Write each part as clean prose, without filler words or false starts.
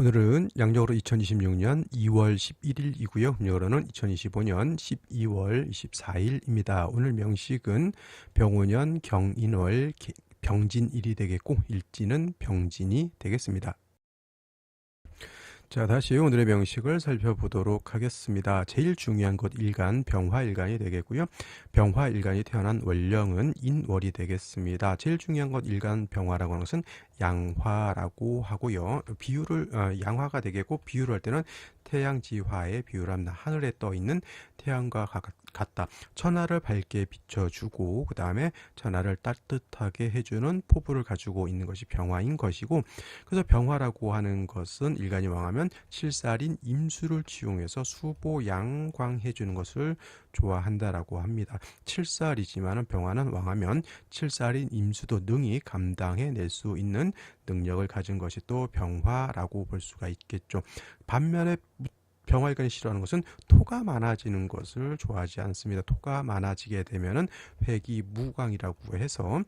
오늘은 양력으로 2026년 2월 11일이고요. 음력으로는 2025년 12월 24일입니다. 오늘 명식은 병오년 경인월 병진일이 되겠고 일지는 병진이 되겠습니다. 자, 다시 오늘의 명식을 살펴보도록 하겠습니다. 제일 중요한 것 일간, 병화일간이 되겠고요. 병화일간이 태어난 월령은 인월이 되겠습니다. 제일 중요한 것 일간, 병화라고 하는 것은 양화라고 하고요. 비유를 양화가 되겠고 비유를 할 때는 태양지화의 비유를 합니다. 하늘에 떠 있는 태양과 같다. 천하를 밝게 비춰주고 그 다음에 천하를 따뜻하게 해주는 포부를 가지고 있는 것이 병화인 것이고, 그래서 병화라고 하는 것은 일간이 왕하면 칠살인 임수를 지용해서 수보 양광해 주는 것을 좋아한다라고 합니다. 칠살이지만은 병화는 왕하면 칠살인 임수도 능히 감당해 낼 수 있는 능력을 가진 것이 또 병화라고 볼 수가 있겠죠. 반면에 병화일간이 싫어하는 것은 토가 많아지는 것을 좋아하지 않습니다. 토가 많아지게 되면은 회기무광이라고 해서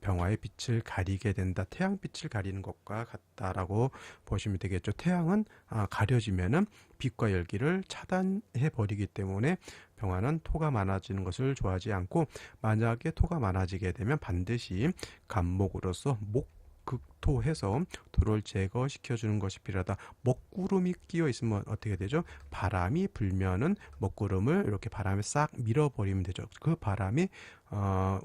병화의 빛을 가리게 된다. 태양빛을 가리는 것과 같다라고 보시면 되겠죠. 태양은 가려지면은 빛과 열기를 차단해 버리기 때문에 병화는 토가 많아지는 것을 좋아하지 않고, 만약에 토가 많아지게 되면 반드시 간목으로서 극토해서 토를 제거시켜주는 것이 필요하다. 먹구름이 끼어 있으면 어떻게 되죠? 바람이 불면은 먹구름을 이렇게 바람에 싹 밀어버리면 되죠. 그 바람이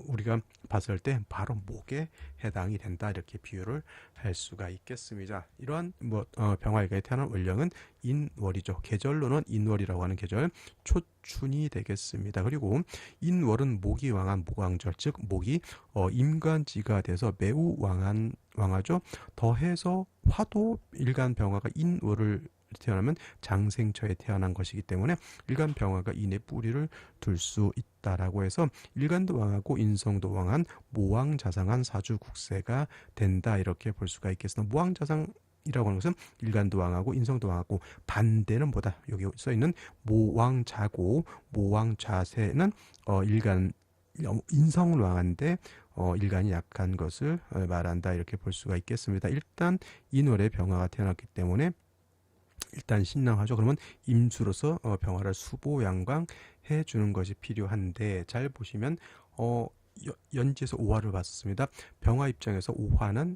우리가 봤을 때 바로 목에 해당이 된다, 이렇게 비유를 할 수가 있겠습니다. 이러한 병화일간에 태어난 월령은 인월이죠. 계절로는 인월이라고 하는 계절 초춘이 되겠습니다. 그리고 인월은 목이 왕한 목왕절, 즉 목이 임간지가 돼서 매우 왕하죠. 더해서 화도 일간 병화가 인월을 태어나면 장생처에 태어난 것이기 때문에 일간 병화가 인의 뿌리를 둘 수 있다라고 해서 일간도 왕하고 인성도 왕한 모왕자상한 사주국세가 된다, 이렇게 볼 수가 있겠습니다. 모왕자상이라고 하는 것은 일간도 왕하고 인성도 왕하고, 반대는 뭐다? 여기 써 있는 모왕자고 모왕자세는 일간 인성을 왕한데 일간이 약한 것을 말한다, 이렇게 볼 수가 있겠습니다. 일단 인월에 병화가 태어났기 때문에 일단 신랑하죠. 그러면 임수로서 병화를 수보양광해 주는 것이 필요한데, 잘 보시면 연지에서 오화를 봤습니다. 병화 입장에서 오화는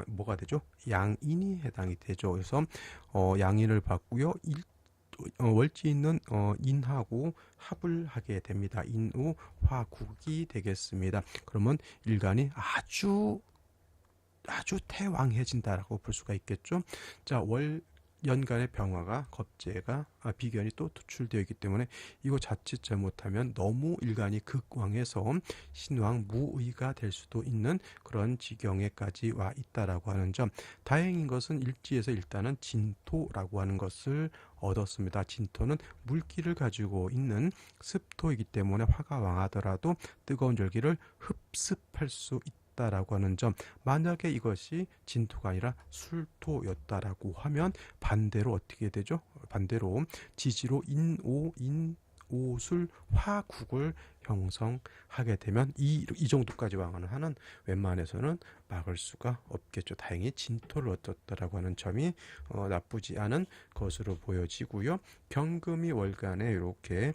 뭐가 되죠? 양인이 해당이 되죠. 그래서 양인을 봤고요. 월지 있는 인하고 합을 하게 됩니다. 인우 화국이 되겠습니다. 그러면 일간이 아주 태왕해진다라고 볼 수가 있겠죠. 자, 연간의 병화가 겁재가 비견이 또 투출되어 있기 때문에 이거 자칫 잘못하면 너무 일간이 극왕해서 신왕 무의가 될 수도 있는 그런 지경에까지 와 있다라고 하는 점. 다행인 것은 일지에서 일단은 진토라고 하는 것을 얻었습니다. 진토는 물기를 가지고 있는 습토이기 때문에 화가 왕하더라도 뜨거운 열기를 흡습할 수 있다라고 하는 점. 만약에 이것이 진토가 아니라 술토였다라고 하면 반대로 어떻게 되죠? 반대로 지지로 인오술 화국을 형성하게 되면 이 정도까지 왕하는 한은 웬만해서는 막을 수가 없겠죠. 다행히 진토를 얻었다라고 하는 점이 나쁘지 않은 것으로 보여지고요. 경금이 월간에 이렇게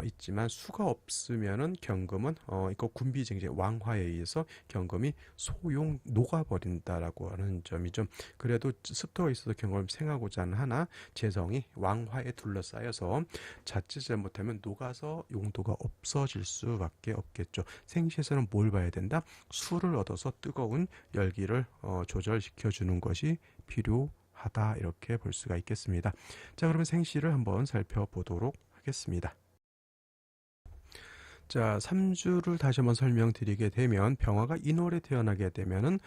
있지만 수가 없으면은 경금은 이거 군비쟁제 왕화에 의해서 경금이 소용 녹아버린다라고 하는 점이죠. 그래도 습도가 있어서 경금을 생하고자 하나 재성이 왕화에 둘러싸여서 자칫 잘못하면 녹아서 용도가 없어질 수밖에 없겠죠. 생시에서는 뭘 봐야 된다? 수를 얻어서 뜨거운 열기를 조절시켜 주는 것이 필요하다, 이렇게 볼 수가 있겠습니다. 자, 그러면 생시를 한번 살펴보도록 하겠습니다. 자, 3주를 다시 한번 설명드리게 되면 병화가 인월에 태어나게 되면은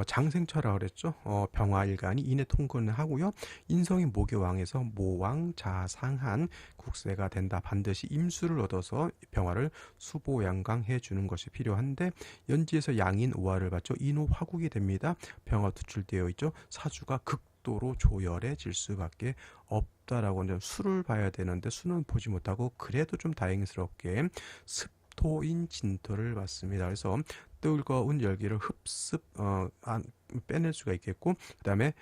장생처라 그랬죠. 병화일간이 인에 통근을 하고요. 인성이 목의 왕에서 모왕자상한 국세가 된다. 반드시 임수를 얻어서 병화를 수보양강해 주는 것이 필요한데, 연지에서 양인 오화를 받죠. 인호 화국이 됩니다. 병화 투출되어 있죠. 사주가 극도로 조열해질 수밖에 없다라고 하는, 수를 봐야 되는데 수는 보지 못하고 그래도 좀 다행스럽게 습토인 진토를 봤습니다. 그래서 뜨거운 열기를 빼낼 수가 있겠고, 그 다음에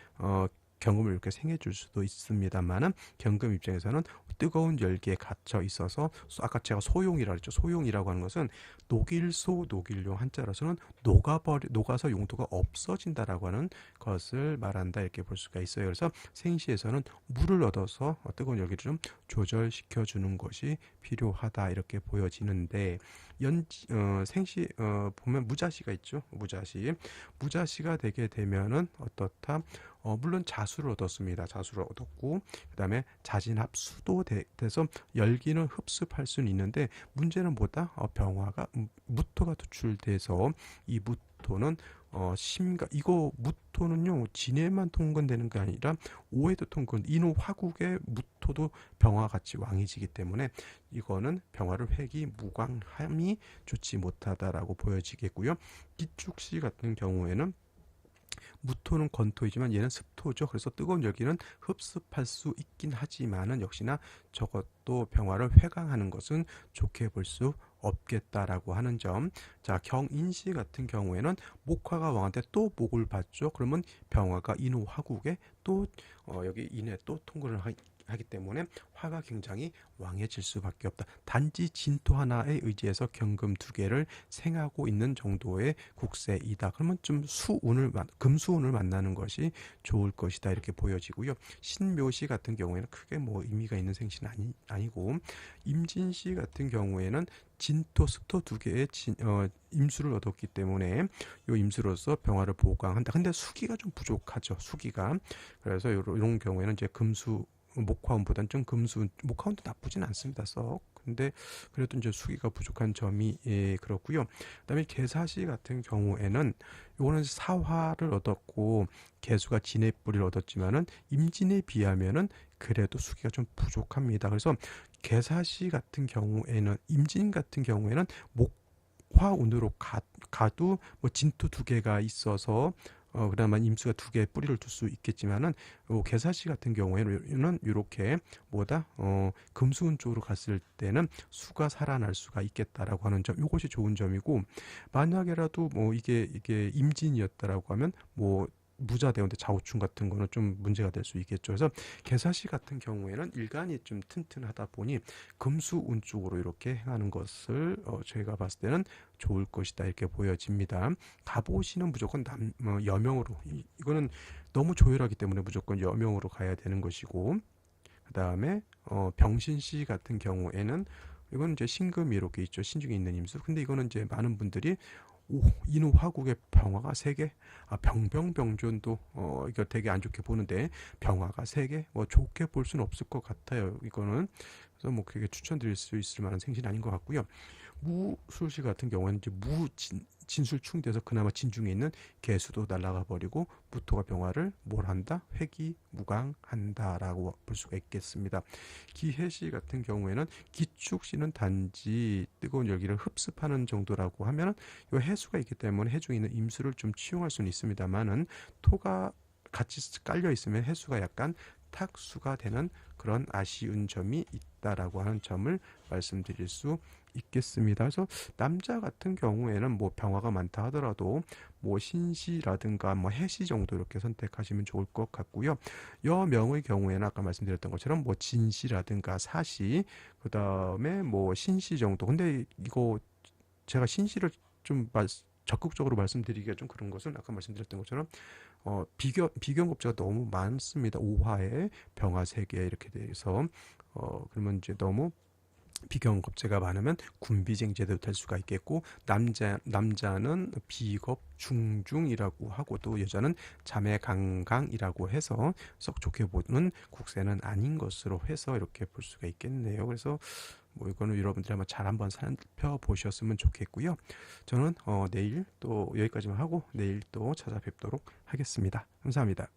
경금을 이렇게 생해줄 수도 있습니다만은 경금 입장에서는 뜨거운 열기에 갇혀 있어서 아까 제가 소용이라 그랬죠. 소용이라고 하는 것은 녹일소 녹일용 한자로서는 녹아서 용도가 없어진다라고 하는 것을 말한다 이렇게 볼 수가 있어요. 그래서 생시에서는 물을 얻어서 뜨거운 열기를 좀 조절시켜 주는 것이 필요하다 이렇게 보여지는데 생시 보면 무자시가 있죠. 무자시가 되게 되면은 어떻다? 물론 자수를 얻었습니다. 자수를 얻었고 그다음에 자진합수도 돼서 열기는 흡수할 수는 있는데 문제는 뭐다? 병화가 무토가 투출돼서 이 무토는 이거 무토는요 진에만 통근되는 게 아니라 오에도 통근 인호 화국의 무토도 병화 같이 왕이지기 때문에 이거는 병화를 회기 무광함이 좋지 못하다라고 보여지겠고요. 기축시 같은 경우에는 무토는 건토이지만 얘는 습토죠. 그래서 뜨거운 열기는 흡습할 수 있긴 하지만은 역시나 저것도 병화를 회강하는 것은 좋게 볼 수 없겠다라고 하는 점. 자, 경인시 같은 경우에는 목화가 왕한테 또 목을 받죠. 그러면 병화가 인호 화국에 또 여기 인에 또 통근을 하기 때문에 화가 굉장히 왕해질 수밖에 없다. 단지 진토 하나에 의지해서 경금 두 개를 생하고 있는 정도의 국세이다. 그러면 좀 금수운을 만나는 것이 좋을 것이다 이렇게 보여지고요. 신묘시 같은 경우에는 크게 뭐 의미가 있는 생시는 아니고 임진시 같은 경우에는 진토, 습토 두 개의 임수를 얻었기 때문에 이 임수로서 병화를 보강한다. 근데 수기가 좀 부족하죠. 수기가. 그래서 이런 경우에는 이제 목화운보다는 좀 목화운도 나쁘진 않습니다. 근데 그래도 이제 수기가 부족한 점이 그렇고요. 그다음에 개사시 같은 경우에는 요거는 사화를 얻었고 개수가 진의 뿌리를 얻었지만은 임진에 비하면은 그래도 수기가 좀 부족합니다. 그래서 개사시 같은 경우에는 임진 같은 경우에는 목화운으로 가도 뭐 진토 두 개가 있어서 그나마 임수가 두 개의 뿌리를 둘 수 있겠지만은 개사시 같은 경우에는 이렇게 금수운 쪽으로 갔을 때는 수가 살아날 수가 있겠다라고 하는 점, 이것이 좋은 점이고 만약에라도 뭐 이게 임진이었다라고 하면 뭐 무자대운데 좌우충 같은 거는 좀 문제가 될 수 있겠죠. 그래서 개사시 같은 경우에는 일간이 좀 튼튼하다 보니 금수운 쪽으로 이렇게 행하는 것을 저희가 봤을 때는 좋을 것이다 이렇게 보여집니다. 갑오시는 무조건 여명으로 이거는 너무 조열하기 때문에 무조건 여명으로 가야 되는 것이고 그 다음에 병신시 같은 경우에는 이건 이제 신금이 이렇게 있죠. 신중에 있는 임수. 근데 이거는 이제 많은 분들이 인후 화국의 병화가 3개, 병병병존도 이거 되게 안 좋게 보는데 병화가 3개, 뭐 좋게 볼 수는 없을 것 같아요. 이거는 그래서 뭐 그게 추천드릴 수 있을 만한 생신 아닌 것 같고요. 무술시 같은 경우에는 이제 진술충돼서 그나마 진중에 있는 개수도 날아가 버리고 무토가 병화를 뭘 한다? 회기무강한다라고 볼 수가 있겠습니다. 기해시 같은 경우에는 기축시는 단지 뜨거운 열기를 흡습하는 정도라고 하면 이 해수가 있기 때문에 해중에 있는 임수를 좀 치용할 수는 있습니다만은 토가 같이 깔려 있으면 해수가 약간 탁수가 되는 그런 아쉬운 점이 있다라고 하는 점을 말씀드릴 수 있겠습니다. 그래서 남자 같은 경우에는 뭐 병화가 많다 하더라도 뭐 신시라든가 뭐 해시 정도 이렇게 선택하시면 좋을 것 같고요. 여명의 경우에는 아까 말씀드렸던 것처럼 뭐 진시라든가 사시, 그 다음에 뭐 신시 정도. 근데 이거 제가 신시를 좀 적극적으로 말씀드리기가 좀 그런 것은 아까 말씀드렸던 것처럼 비견급제가 너무 많습니다. 5화에 병화 3개 이렇게 돼서 그러면 이제 너무 비견급제가 많으면 군비쟁제도 될 수가 있겠고 남자는 비겁 중중이라고 하고 또 여자는 자매강강이라고 해서 썩 좋게 보는 국세는 아닌 것으로 해서 이렇게 볼 수가 있겠네요. 그래서 뭐 이거는 여러분들이 한번 잘 한번 살펴보셨으면 좋겠고요. 저는 내일 또 여기까지만 하고 내일 또 찾아뵙도록 하겠습니다. 감사합니다.